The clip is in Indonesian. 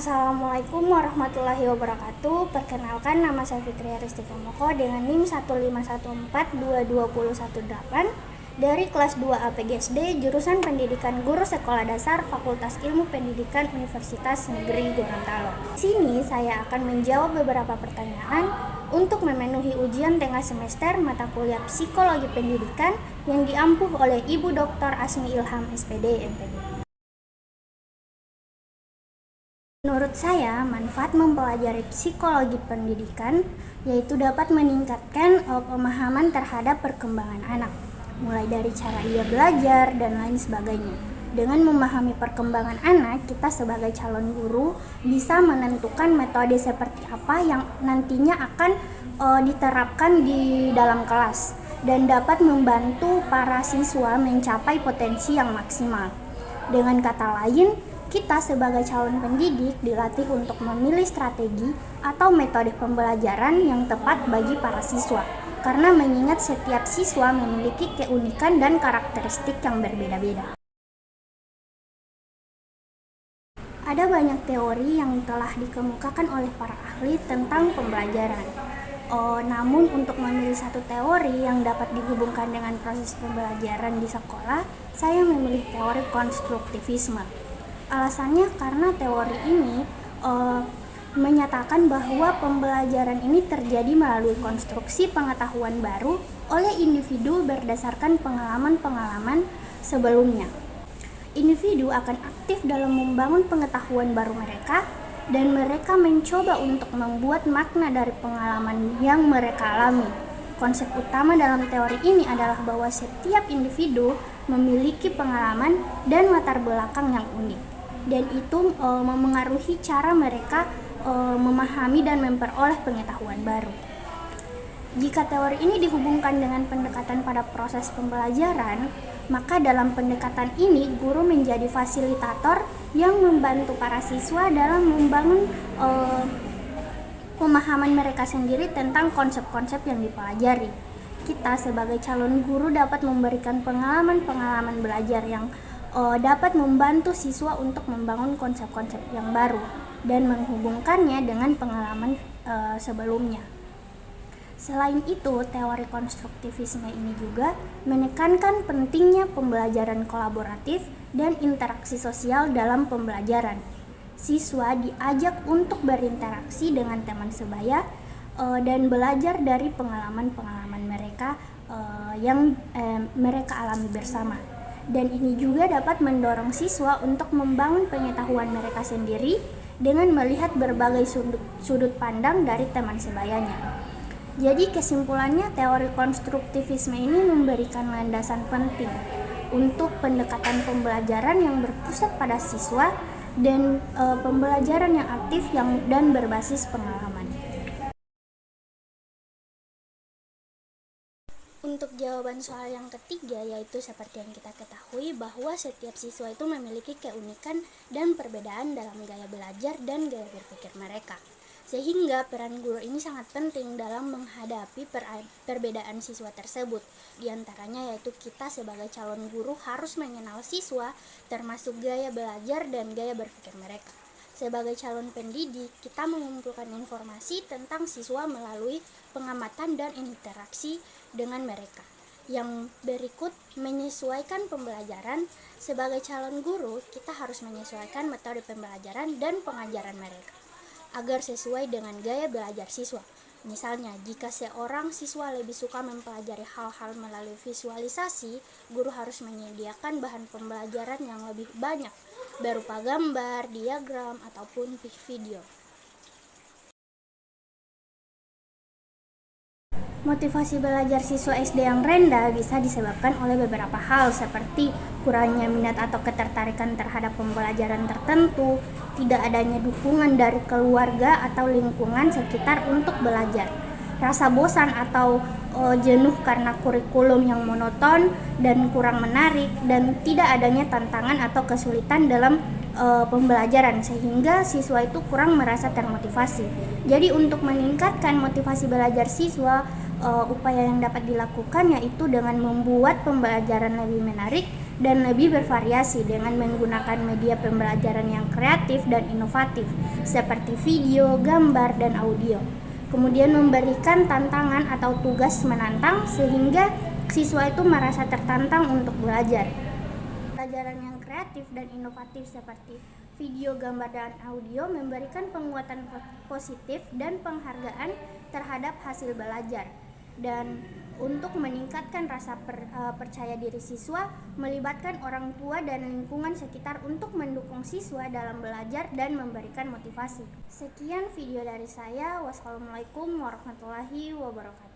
Assalamualaikum warahmatullahi wabarakatuh. Perkenalkan, nama saya Fitri Aristika Moko dengan NIM 151422118 dari kelas 2 APGSD jurusan Pendidikan Guru Sekolah Dasar Fakultas Ilmu Pendidikan Universitas Negeri Gorontalo. Di sini saya akan menjawab beberapa pertanyaan untuk memenuhi ujian tengah semester mata kuliah Psikologi Pendidikan yang diampuh oleh Ibu Dr. Asmi Ilham SPD MPD. Menurut saya, manfaat mempelajari psikologi pendidikan yaitu dapat meningkatkan pemahaman terhadap perkembangan anak, mulai dari cara ia belajar dan lain sebagainya. Dengan memahami perkembangan anak, kita sebagai calon guru bisa menentukan metode seperti apa yang nantinya akan diterapkan di dalam kelas dan dapat membantu para siswa mencapai potensi yang maksimal. Dengan kata lain, kita sebagai calon pendidik dilatih untuk memilih strategi atau metode pembelajaran yang tepat bagi para siswa, karena mengingat setiap siswa memiliki keunikan dan karakteristik yang berbeda-beda. Ada banyak teori yang telah dikemukakan oleh para ahli tentang pembelajaran. Namun untuk memilih satu teori yang dapat dihubungkan dengan proses pembelajaran di sekolah, saya memilih teori konstruktivisme. Alasannya karena teori ini menyatakan bahwa pembelajaran ini terjadi melalui konstruksi pengetahuan baru oleh individu berdasarkan pengalaman-pengalaman sebelumnya. Individu akan aktif dalam membangun pengetahuan baru mereka, dan mereka mencoba untuk membuat makna dari pengalaman yang mereka alami. Konsep utama dalam teori ini adalah bahwa setiap individu memiliki pengalaman dan latar belakang yang unik, dan itu memengaruhi cara mereka memahami dan memperoleh pengetahuan baru. Jika teori ini dihubungkan dengan pendekatan pada proses pembelajaran, maka dalam pendekatan ini guru menjadi fasilitator yang membantu para siswa dalam membangun pemahaman mereka sendiri tentang konsep-konsep yang dipelajari. Kita sebagai calon guru dapat memberikan pengalaman-pengalaman belajar yang dapat membantu siswa untuk membangun konsep-konsep yang baru dan menghubungkannya dengan pengalaman sebelumnya. Selain itu, teori konstruktivisme ini juga menekankan pentingnya pembelajaran kolaboratif dan interaksi sosial dalam pembelajaran. Siswa diajak untuk berinteraksi dengan teman sebaya dan belajar dari pengalaman-pengalaman mereka yang mereka alami bersama. Dan ini juga dapat mendorong siswa untuk membangun pengetahuan mereka sendiri dengan melihat berbagai sudut pandang dari teman sebayanya. Jadi kesimpulannya, teori konstruktivisme ini memberikan landasan penting untuk pendekatan pembelajaran yang berpusat pada siswa dan pembelajaran yang aktif dan berbasis pengalaman. Untuk jawaban soal yang ketiga, yaitu seperti yang kita ketahui bahwa setiap siswa itu memiliki keunikan dan perbedaan dalam gaya belajar dan gaya berpikir mereka. Sehingga peran guru ini sangat penting dalam menghadapi perbedaan siswa tersebut. Di antaranya yaitu kita sebagai calon guru harus mengenal siswa termasuk gaya belajar dan gaya berpikir mereka. Sebagai calon pendidik, kita mengumpulkan informasi tentang siswa melalui pengamatan dan interaksi dengan mereka. Yang berikut menyesuaikan pembelajaran. Sebagai calon guru, kita harus menyesuaikan metode pembelajaran dan pengajaran mereka agar sesuai dengan gaya belajar siswa. Misalnya, jika seorang siswa lebih suka mempelajari hal-hal melalui visualisasi, guru harus menyediakan bahan pembelajaran yang lebih banyak, berupa gambar, diagram, ataupun video. Motivasi belajar siswa SD yang rendah bisa disebabkan oleh beberapa hal seperti kurangnya minat atau ketertarikan terhadap pembelajaran tertentu, tidak adanya dukungan dari keluarga atau lingkungan sekitar untuk belajar, rasa bosan atau jenuh karena kurikulum yang monoton dan kurang menarik, dan tidak adanya tantangan atau kesulitan dalam pembelajaran sehingga siswa itu kurang merasa termotivasi. Jadi untuk meningkatkan motivasi belajar siswa, upaya yang dapat dilakukan yaitu dengan membuat pembelajaran lebih menarik dan lebih bervariasi dengan menggunakan media pembelajaran yang kreatif dan inovatif seperti video, gambar, dan audio. Kemudian memberikan tantangan atau tugas menantang sehingga siswa itu merasa tertantang untuk belajar. Pelajaran yang kreatif dan inovatif seperti video, gambar, dan audio memberikan penguatan positif dan penghargaan terhadap hasil belajar. Dan untuk meningkatkan rasa percaya diri siswa, melibatkan orang tua dan lingkungan sekitar untuk mendukung siswa dalam belajar dan memberikan motivasi. Sekian video dari saya. Wassalamualaikum warahmatullahi wabarakatuh.